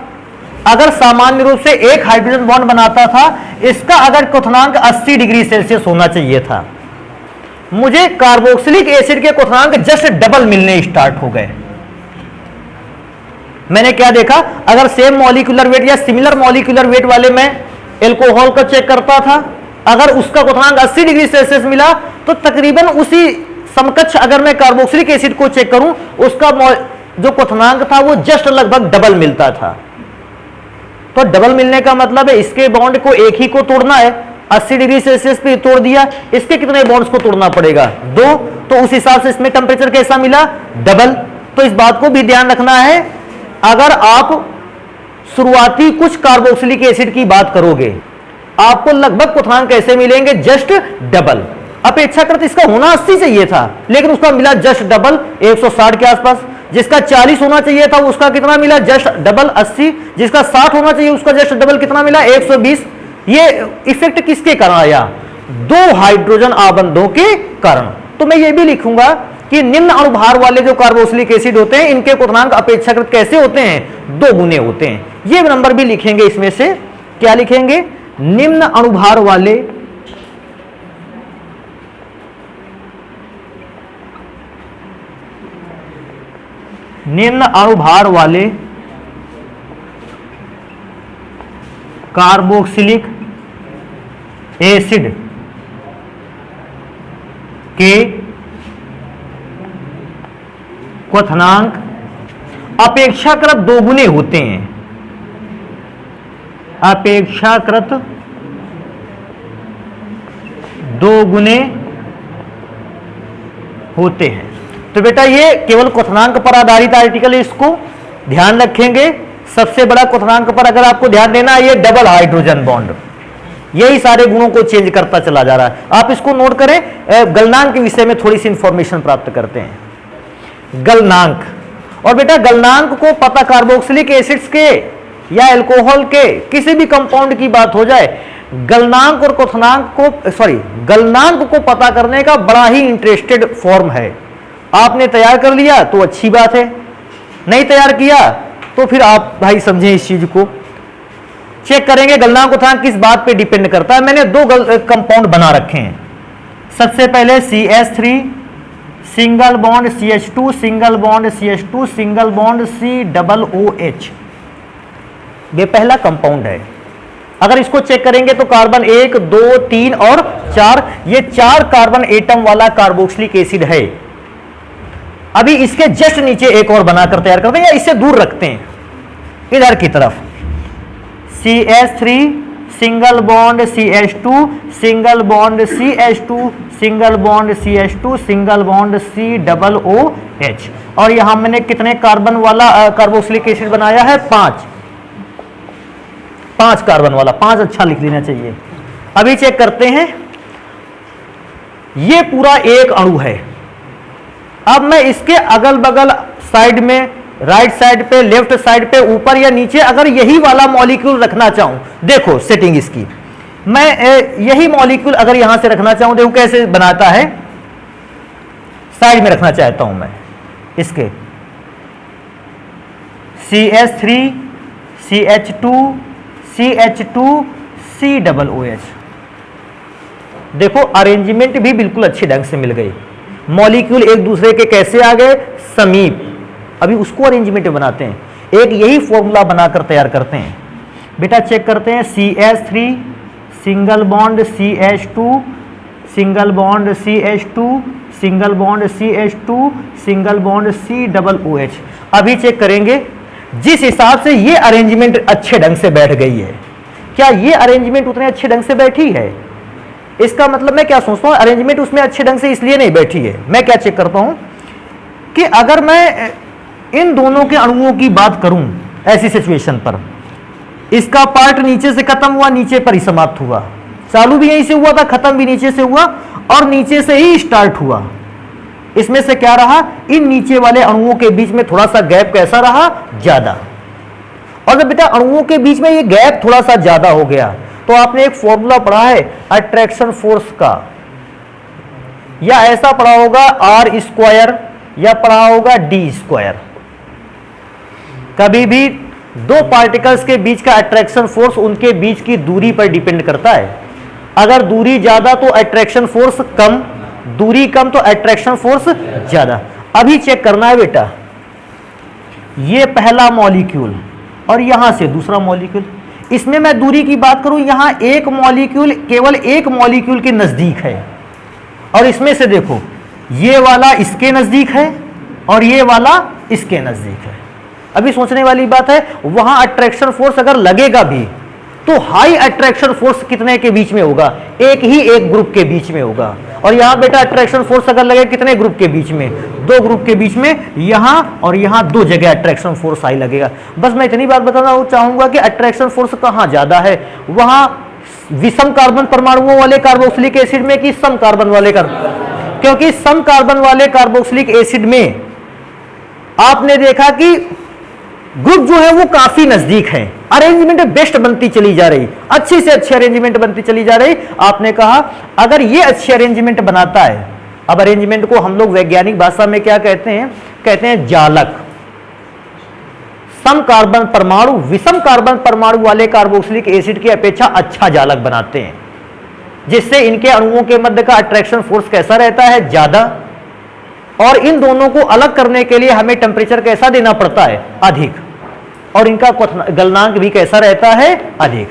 Speaker 1: अगर सामान्य रूप से एक हाइड्रोजन बॉन्ड बनाता था, इसका अगर क्वथनांक 80 डिग्री सेल्सियस होना चाहिए था, मुझे कार्बोक्सिलिक एसिड के क्वथनांक जस्ट डबल मिलने स्टार्ट हो गए। मैंने क्या देखा, अगर सेम मॉलिक्यूलर वेट या सिमिलर मॉलिक्यूलर वेट वाले मैं एल्कोहल को चेक करता था, अगर उसका क्वथनांक 80 डिग्री सेल्सियस मिला तो तकरीबन उसी समकक्ष अगर मैं कार्बोक्सिलिक एसिड को चेक करूं, उसका जो क्वथनांक था वो जस्ट लगभग डबल मिलता था। तो डबल मिलने का मतलब है इसके बॉन्ड को एक ही को तोड़ना है, 80 डिग्री सेल्सियस पे तोड़ दिया, इसके कितने बॉन्ड्स को तोड़ना पड़ेगा, 2। तो उस हिसाब से इसमें टेम्परेचर कैसा मिला, डबल। तो इस बात को भी ध्यान रखना है, अगर आप शुरुआती कुछ कार्बोक्सिलिक एसिड की बात करोगे, आपको लगभग क्वथनांक कैसे मिलेंगे, जस्ट डबल। अपेक्षाकृत इसका होना 80 चाहिए था, लेकिन उसका मिला जस्ट डबल 160 के आसपास। जिसका 40 होना चाहिए था उसका कितना मिला, जस्ट डबल 80। जिसका 60 होना चाहिए उसका जस्ट डबल कितना मिला, 120। ये इफेक्ट किसके कारण आया, 2 हाइड्रोजन आबंधों के कारण। तो मैं ये भी लिखूंगा कि निम्न अणुभार वाले जो कार्बोक्सिलिक एसिड होते हैं, इनके क्वथनांक अपेक्षाकृत कैसे होते हैं, 2 गुने होते हैं। ये नंबर भी लिखेंगे इसमें से, क्या लिखेंगे, निम्न अणुभार वाले कार्बोक्सिलिक एसिड के क्वथनांक अपेक्षाकृत 2 गुने होते हैं, अपेक्षाकृत 2 गुने होते हैं। तो बेटा ये केवल क्वथनांक पर आधारित आर्टिकल है, इसको ध्यान रखेंगे। सबसे बड़ा क्वथनांक पर अगर आपको ध्यान देना है, ये डबल हाइड्रोजन बॉन्ड, यही सारे गुणों को चेंज करता चला जा रहा है। आप इसको नोट करें, गलनांक के विषय में थोड़ी सी इंफॉर्मेशन प्राप्त करते हैं। गलनांक, और बेटा गलनांक को पता, कार्बोक्सिलिक एसिड्स के या अल्कोहल के किसी भी कंपाउंड की बात हो जाए, गलनांक और क्वथनांक को गलनांक को पता करने का बड़ा ही इंटरेस्टेड फॉर्म है। आपने तैयार कर लिया तो अच्छी बात है, नहीं तैयार किया तो फिर आप भाई समझें इस चीज को। चेक करेंगे गलनांक क्वथनांक किस बात पे डिपेंड करता है। मैंने 2 कंपाउंड बना रखे हैं। सबसे पहले CH3 single bond CH2 single bond CH2 single bond COOH, ये पहला कंपाउंड है। अगर इसको चेक करेंगे तो कार्बन 1, 2, 3 और 4, ये 4 कार्बन एटम वाला कार्बोक्सिलिक एसिड है। अभी इसके जस्ट नीचे एक और बनाकर तैयार करते हैं या इससे दूर रखते हैं इधर की तरफ, CH3 single bond CH2 single bond CH2 single bond CH2 single bond COOH। और यहां मैंने कितने कार्बन वाला कार्बोक्सिलिक एसिड बनाया है, 5 कार्बन वाला, 5 अच्छा लिख लेना चाहिए। अभी चेक करते हैं, ये पूरा एक अणु है। अब मैं इसके अगल बगल साइड में राइट साइड पे, लेफ्ट साइड पे, ऊपर या नीचे, अगर यही वाला मॉलिक्यूल रखना चाहूं, देखो सेटिंग इसकी, मैं यही मॉलिक्यूल अगर यहां से रखना चाहूं, देखो कैसे बनाता है, साइड में रखना चाहता हूं मैं इसके CH3 CH2 CH2 COOH। देखो अरेंजमेंट भी बिल्कुल अच्छे ढंग से मिल गई, मॉलिक्यूल एक दूसरे के कैसे आ गए, समीप। अभी उसको अरेंजमेंट बनाते हैं, एक यही फॉर्मूला बनाकर तैयार करते हैं। बेटा चेक करते हैं, CH3 single bond CH2 single bond CH2 single bond CH2 single bond COOH। अभी चेक करेंगे, जिस हिसाब से ये अरेंजमेंट अच्छे ढंग से बैठ गई है, क्या ये अरेंजमेंट उतने अच्छे ढंग से बैठी है? इसका मतलब मैं क्या सोचता हूं, अरेंजमेंट उसमें अच्छे ढंग से इसलिए नहीं बैठी है। मैं क्या चेक करता हूं कि अगर मैं इन दोनों के अणुओं की बात करूं ऐसी सिचुएशन पर, इसका पार्ट नीचे से खत्म हुआ, नीचे पर ही समाप्त हुआ, चालू भी यहीं से हुआ था, खत्म भी नीचे से हुआ और नीचे से ही स्टार्ट हुआ। इसमें से क्या रहा, इन नीचे वाले अणुओं के बीच में थोड़ा सा गैप कैसा रहा, ज्यादा। और जब बेटा अणुओं के बीच में ये गैप थोड़ा सा ज्यादा हो गया, तो आपने एक फॉर्मूला पढ़ा है अट्रैक्शन फोर्स का, या ऐसा पढ़ा होगा R² या पढ़ा होगा D²। कभी भी दो पार्टिकल्स के बीच का अट्रैक्शन फोर्स उनके बीच की दूरी पर डिपेंड करता है। अगर दूरी ज्यादा तो अट्रैक्शन फोर्स कम, दूरी कम तो अट्रैक्शन फोर्स ज्यादा। अभी चेक करना है बेटा, ये पहला मॉलिक्यूल और यहां से दूसरा मॉलिक्यूल, इसमें मैं दूरी की बात करूं, यहां एक मॉलिक्यूल केवल एक मॉलिक्यूल के नजदीक है, और इसमें से देखो ये वाला इसके नजदीक है और ये वाला इसके नजदीक है। अभी सोचने वाली बात है, वहां अट्रैक्शन फोर्स अगर लगेगा भी तो हाई अट्रैक्शन फोर्स कितने के बीच में होगा, एक ही एक ग्रुप के बीच में होगा। और यहां बेटा अट्रैक्शन फोर्स अगर लगे कितने ग्रुप के बीच में, दो ग्रुप के बीच में, यहां और यहां दो जगह अट्रैक्शन फोर्स हाई लगेगा। बस मैं इतनी बात बताना चाहूंगा कि अट्रैक्शन फोर्स कहां ज्यादा है, वहां विषम कार्बन परमाणुओं वाले कार्बोक्सिलिक एसिड में कि सम कार्बन वाले क्योंकि सम कार्बन वाले कार्बोक्सिलिक एसिड में आपने देखा कि ग्रुप जो है वो काफी नजदीक है, अरेंजमेंट बेस्ट बनती चली जा रही, अच्छी से अच्छी अरेंजमेंट बनती चली जा रही। आपने कहा अगर ये अच्छी अरेंजमेंट बनाता है, अब अरेंजमेंट को हम लोग वैज्ञानिक भाषा में क्या कहते हैं, कहते हैं जालक। सम कार्बन परमाणु विषम कार्बन परमाणु वाले कार्बोक्सिलिक एसिड की अपेक्षा अच्छा जालक बनाते हैं, जिससे इनके अणुओं के मध्य का अट्रैक्शन फोर्स कैसा रहता है, ज्यादा। और इन दोनों को अलग करने के लिए हमें टेम्परेचर कैसा देना पड़ता है, अधिक, और इनका गलनांक भी कैसा रहता है, अधिक।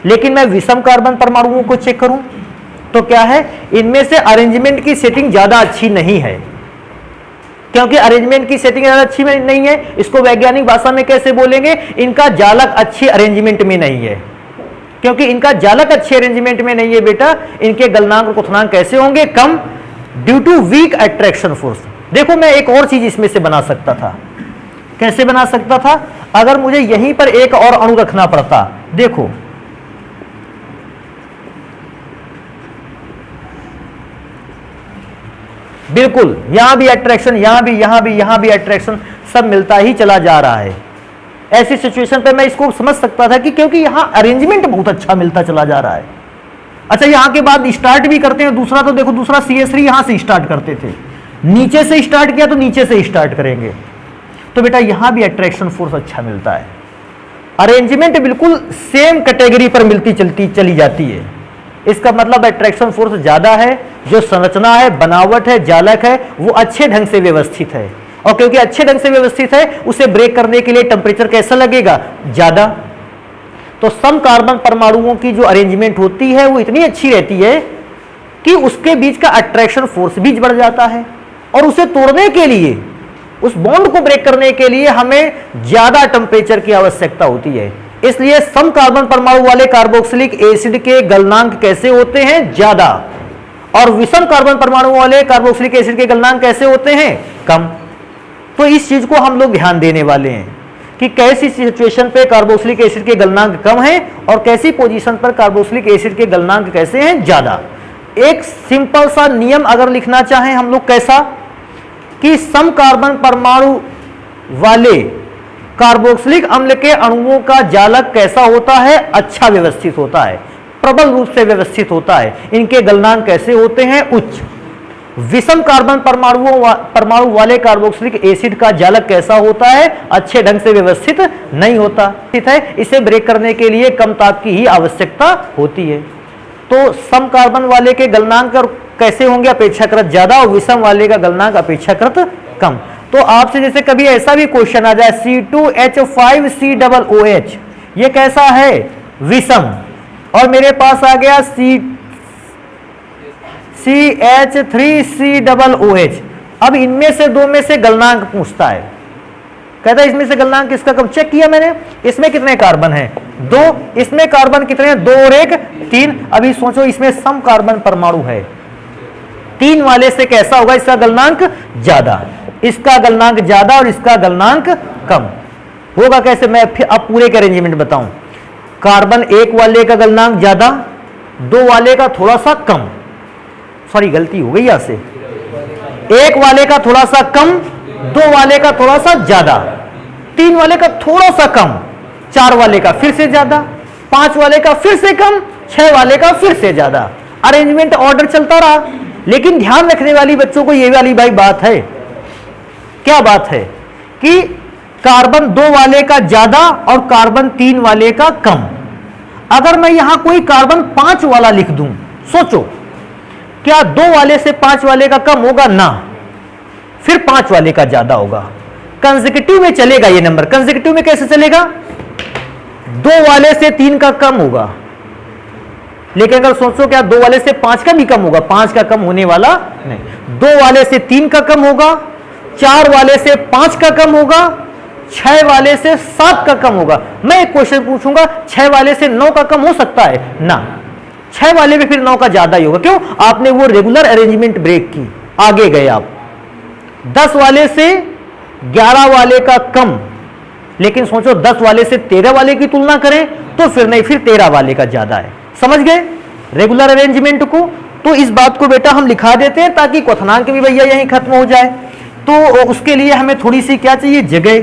Speaker 1: लेकिन मैं विषम कार्बन परमाणुओं को चेक करूं तो क्या है, इनमें से अरेंजमेंट की सेटिंग ज्यादा अच्छी नहीं है। क्योंकि अरेंजमेंट की सेटिंग ज्यादा अच्छी नहीं है, इसको वैज्ञानिक भाषा में कैसे बोलेंगे, इनका जालक अच्छी अरेंजमेंट में नहीं है। क्योंकि इनका जालक अच्छे अरेंजमेंट में नहीं है बेटा, इनके गलनांक और क्वथनांक कैसे होंगे, कम, due to weak attraction force. देखो मैं एक और चीज इसमें से बना सकता था, कैसे बना सकता था, अगर मुझे यहीं पर एक और अणु रखना पड़ता, देखो बिल्कुल यहां भी अट्रैक्शन, यहां भी अट्रैक्शन, सब मिलता ही चला जा रहा है। ऐसी सिचुएशन पे मैं इसको समझ सकता था कि क्योंकि यहां अरेंजमेंट बहुत अच्छा मिलता चला जा रहा है। अच्छा यहां के बाद स्टार्ट भी करते हैं दूसरा, तो देखो दूसरा CH3 यहां से स्टार्ट करते थे, नीचे से स्टार्ट किया तो नीचे से स्टार्ट करेंगे, तो बेटा यहां भी अट्रैक्शन फोर्स अच्छा मिलता है। अरेंजमेंट बिल्कुल सेम कैटेगरी पर मिलती चलती चली जाती है। इसका मतलब अट्रैक्शन फोर्स ज्यादा है, जो संरचना है, बनावट है, जालक है, वो अच्छे ढंग से व्यवस्थित है। और क्योंकि अच्छे ढंग से व्यवस्थित है, उसे ब्रेक करने के लिए टेम्परेचर कैसा लगेगा, ज्यादा। तो सम कार्बन परमाणुओं की जो अरेंजमेंट होती है वो इतनी अच्छी रहती है कि उसके बीच का अट्रैक्शन फोर्स भी बढ़ जाता है, और उसे तोड़ने के लिए, उस बॉन्ड को ब्रेक करने के लिए हमें ज्यादा टेम्परेचर की आवश्यकता होती है। इसलिए सम कार्बन परमाणु वाले कार्बोक्सिलिक एसिड के गलनांक कैसे होते हैं, ज्यादा, और विषम कार्बन परमाणु वाले कार्बोक्सिलिक एसिड के गलनांक कैसे होते हैं, कम। तो इस चीज को हम लोग ध्यान देने वाले हैं कि कैसी सिचुएशन पे कार्बोक्सिलिक एसिड के गलनांक कम है और कैसी पोजीशन पर कार्बोक्सिलिक एसिड के गलनांक कैसे हैं, ज्यादा। एक सिंपल सा नियम अगर लिखना चाहें हम लोग, कैसा कि सम कार्बन परमाणु वाले कार्बोक्सिलिक अम्ल के अणुओं का जालक कैसा होता है? अच्छा व्यवस्थित होता है, प्रबल रूप से व्यवस्थित होता है। इनके गलनांक कैसे होते हैं? उच्च। विषम कार्बन परमाणु वाले कार्बोक्सिलिक एसिड का जालक कैसा होता है? अच्छे ढंग से व्यवस्थित नहीं होता है। इसे ब्रेक करने के लिए कम ताप की ही आवश्यकता होती है। तो सम कार्बन वाले के गलनांक कैसे होंगे? अपेक्षाकृत ज्यादा, और विषम वाले का गलनांक अपेक्षाकृत कम। तो आपसे जैसे कभी ऐसा भी क्वेश्चन आ जाए C2H5COOH, ये कैसा है? विषम। और मेरे पास आ गया CH3COOH। अब इनमें से दो में से गलनांक पूछता है, कहता है इसमें से गलनांक किसका कम? चेक किया मैंने, इसमें कितने कार्बन हैं? 2। इसमें कार्बन कितने हैं? 2 और 1 3। अभी सोचो इसमें सम कार्बन परमाणु है, 3 वाले से कैसा होगा? इसका गलनांक ज्यादा, इसका गलनांक ज्यादा और इसका गलनांक कम होगा। कैसे? मैं फिर अब पूरे के अरेंजमेंट बताऊं। कार्बन 1 वाले का गलनांक ज्यादा, 2 वाले का थोड़ा सा कम, सॉरी गलती हो गई यहां से, 1 वाले का थोड़ा सा कम, 2 वाले का थोड़ा सा ज्यादा, 3 वाले का थोड़ा सा कम, 4 वाले का फिर से ज्यादा, 5 वाले का फिर से कम, 6 वाले का फिर से ज्यादा। अरेंजमेंट ऑर्डर चलता रहा। लेकिन ध्यान रखने वाली बच्चों को ये वाली भाई बात है, क्या बात है कि कार्बन 2 वाले का ज्यादा और कार्बन 3 वाले का कम। अगर मैं यहां कोई कार्बन 5 वाला लिख दूं, सोचो क्या 2 वाले से 5 वाले का कम होगा? ना, फिर 5 वाले का ज्यादा होगा। कंसेक्यूटिव में चलेगा ये नंबर। कंसेक्यूटिव में कैसे चलेगा? 2 वाले से 3 का कम होगा, लेकिन अगर सोचो क्या 2 वाले से 5 का भी कम होगा? 5 का कम होने वाला नहीं। 2 वाले से 3 का कम होगा, 4 वाले से 5 का कम होगा, 6 वाले से 7 का कम होगा। मैं एक क्वेश्चन पूछूंगा, 6 वाले से 9 का कम हो सकता है? ना, 6 वाले में फिर 9 का ज्यादा ही होगा। क्यों? आपने वो रेगुलर अरेंजमेंट ब्रेक की, आगे गए आप। 10 वाले से 11 वाले का कम, लेकिन सोचो 10 वाले से 13 वाले की तुलना करें तो फिर नहीं, फिर 13 वाले का ज्यादा है। समझ गए रेगुलर अरेंजमेंट को? तो इस बात को बेटा हम लिखा देते हैं ताकि क्वथनांक भी भैया यहीं खत्म हो जाए। तो उसके लिए हमें थोड़ी सी क्या चाहिए? जगह।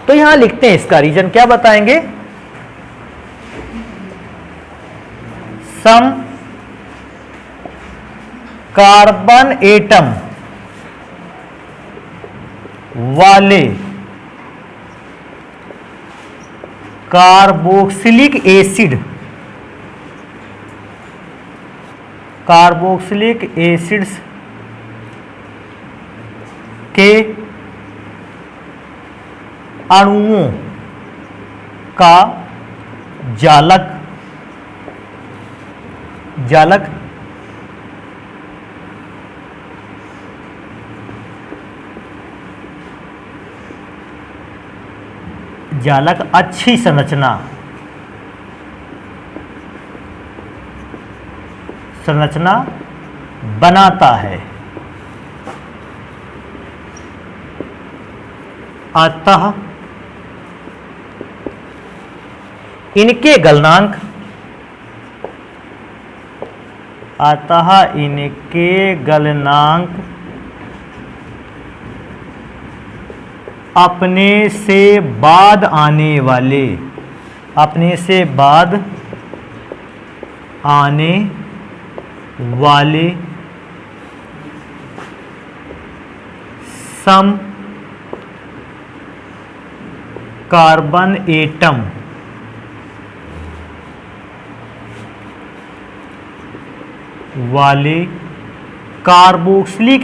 Speaker 1: तो यहां लिखते हैं इसका रीजन, क्या बताएंगे? सम कार्बन एटम वाले कार्बोक्सिलिक एसिड्स के अणुओं का जालक अच्छी संरचना बनाता है। अतः इनके गलनांक अपने से बाद आने वाले सम कार्बन एटम वाले कार्बोक्सिलिक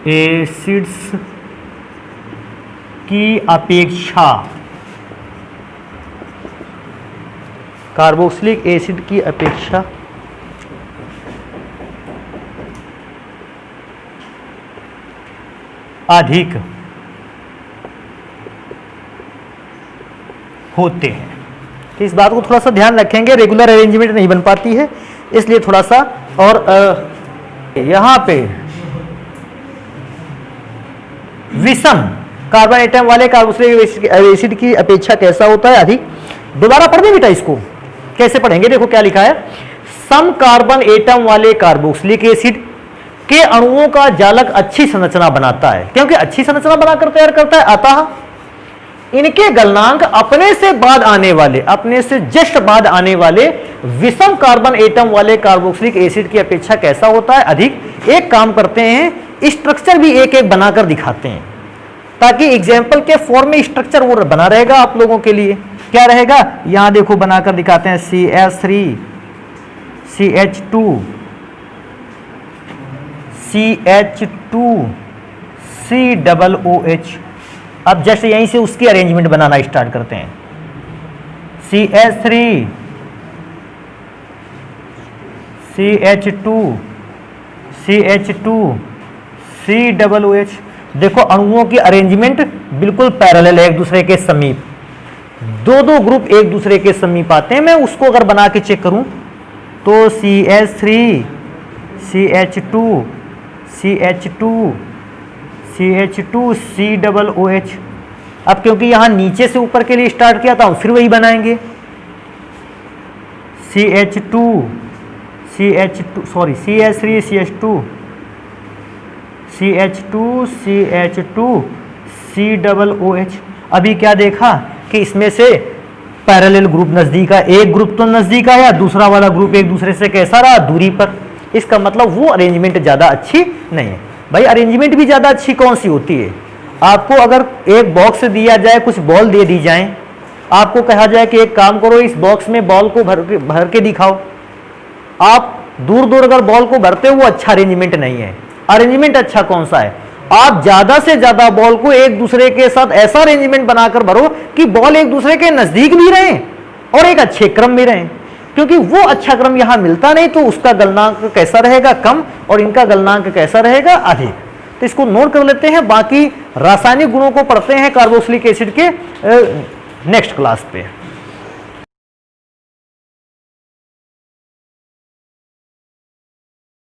Speaker 1: एसिड्स की अपेक्षा कार्बोक्सिलिक एसिड की अपेक्षा अधिक होते हैं। तो इस बात को थोड़ा सा ध्यान रखेंगे, रेगुलर अरेंजमेंट नहीं बन पाती है, इसलिए थोड़ा सा। और यहां पे विषम कार्बन एटम वाले कार्बोक्सिलिक एसिड की अपेक्षा कैसा होता है? अधिक। दोबारा पढ़ दे बेटा इसको, कैसे पढ़ेंगे? देखो क्या लिखा है, सम कार्बन एटम वाले कार्बोक्सिलिक एसिड के अणुओं का जालक अच्छी संरचना बनाता है, क्योंकि अच्छी संरचना बनाकर तैयार करता है। अतः इनके गलनांक अपने से जस्ट बाद आने वाले विषम कार्बन एटम वाले कार्बोक्सिलिक एसिड की अपेक्षा कैसा होता है? अधिक। एक काम करते हैं, स्ट्रक्चर भी एक एक बनाकर दिखाते हैं ताकि एग्जाम्पल के फॉर्म में स्ट्रक्चर वो बना रहेगा आप लोगों के लिए। क्या रहेगा? यहां देखो बनाकर दिखाते हैं, CH3 CH2 CH2 COOH। अब जस्ट यहीं से उसकी अरेंजमेंट बनाना स्टार्ट करते हैं। CH3 CH2 CH2 COOH। देखो अणुओं की अरेंजमेंट बिल्कुल पैरेलल है, एक दूसरे के समीप। दो ग्रुप एक दूसरे के समीप आते हैं। मैं उसको अगर बना के चेक करूं तो CH3 CH2 CH2 CH2 COOH। अब क्योंकि यहां नीचे से ऊपर के लिए स्टार्ट किया था, फिर वही बनाएंगे। CH3 CH2 COOH। अभी क्या देखा कि इसमें से पैरेलल ग्रुप नजदीक है, एक ग्रुप तो नजदीक आया, दूसरा वाला ग्रुप एक दूसरे से कैसा रहा? दूरी पर। इसका मतलब वो अरेंजमेंट ज्यादा अच्छी नहीं है। भाई अरेंजमेंट भी ज्यादा अच्छी कौन सी होती है? आपको अगर एक बॉक्स दिया जाए, कुछ बॉल दे दी जाए, आपको कहा जाए कि एक काम करो, इस बॉक्स में बॉल को भर के दिखाओ। आप दूर दूर अगर बॉल को भरते हो, वो अच्छा अरेंजमेंट नहीं है। अरेंजमेंट अच्छा कौन सा है? आप ज्यादा से ज्यादा बॉल को एक दूसरे के साथ ऐसा अरेंजमेंट बनाकर भरो कि बॉल एक दूसरे के नजदीक भी रहे और एक अच्छे क्रम में रहे, क्योंकि वो अच्छा क्रम यहां मिलता नहीं। तो उसका गलनांक कैसा रहेगा? कम। और इनका गलनांक कैसा रहेगा? अधिक। तो इसको नोट कर लेते हैं। बाकी रासायनिक गुणों को पढ़ते हैं कार्बोक्सिलिक एसिड के नेक्स्ट क्लास पे।